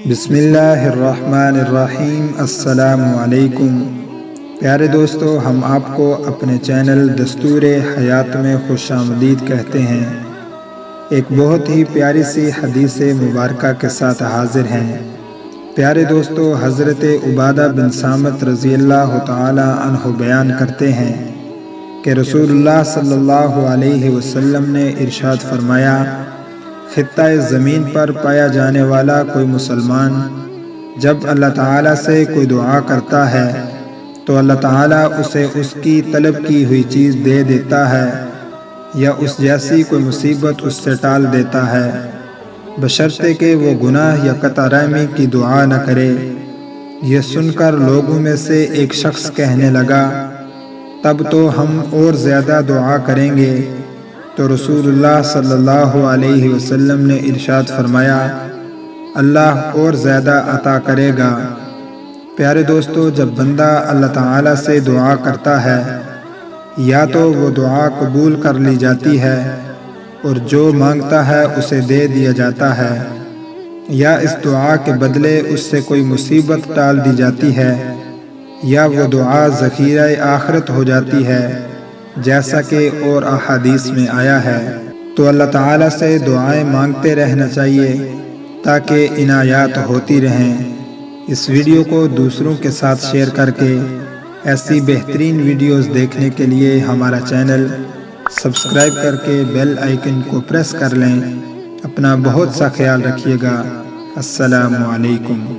بسم اللہ الرحمن الرحیم۔ السلام علیکم پیارے دوستو، ہم آپ کو اپنے چینل دستور حیات میں خوش آمدید کہتے ہیں۔ ایک بہت ہی پیاری سی حدیث مبارکہ کے ساتھ حاضر ہیں۔ پیارے دوستو، حضرت عبادہ بن صامت رضی اللہ تعالی عنہ بیان کرتے ہیں کہ رسول اللہ صلی اللہ علیہ وسلم نے ارشاد فرمایا، خطہ زمین پر پایا جانے والا کوئی مسلمان جب اللہ تعالیٰ سے کوئی دعا کرتا ہے تو اللہ تعالیٰ اسے اس کی طلب کی ہوئی چیز دے دیتا ہے یا اس جیسی کوئی مصیبت اس سے ٹال دیتا ہے، بشرطے کہ وہ گناہ یا قطع رحمی کی دعا نہ کرے۔ یہ سن کر لوگوں میں سے ایک شخص کہنے لگا، تب تو ہم اور زیادہ دعا کریں گے۔ تو رسول اللہ صلی اللہ علیہ وسلم نے ارشاد فرمایا، اللہ اور زیادہ عطا کرے گا۔ پیارے دوستو، جب بندہ اللہ تعالیٰ سے دعا کرتا ہے یا تو وہ دعا قبول کر لی جاتی ہے اور جو مانگتا ہے اسے دے دیا جاتا ہے، یا اس دعا کے بدلے اس سے کوئی مصیبت ٹال دی جاتی ہے، یا وہ دعا ذخیرہ آخرت ہو جاتی ہے جیسا کہ اور احادیث میں آیا ہے۔ تو اللہ تعالیٰ سے دعائیں مانگتے رہنا چاہیے تاکہ عنایات ہوتی رہیں۔ اس ویڈیو کو دوسروں کے ساتھ شیئر کر کے ایسی بہترین ویڈیوز دیکھنے کے لیے ہمارا چینل سبسکرائب کر کے بیل آئیکن کو پریس کر لیں۔ اپنا بہت سا خیال رکھیے گا۔ السلام علیکم۔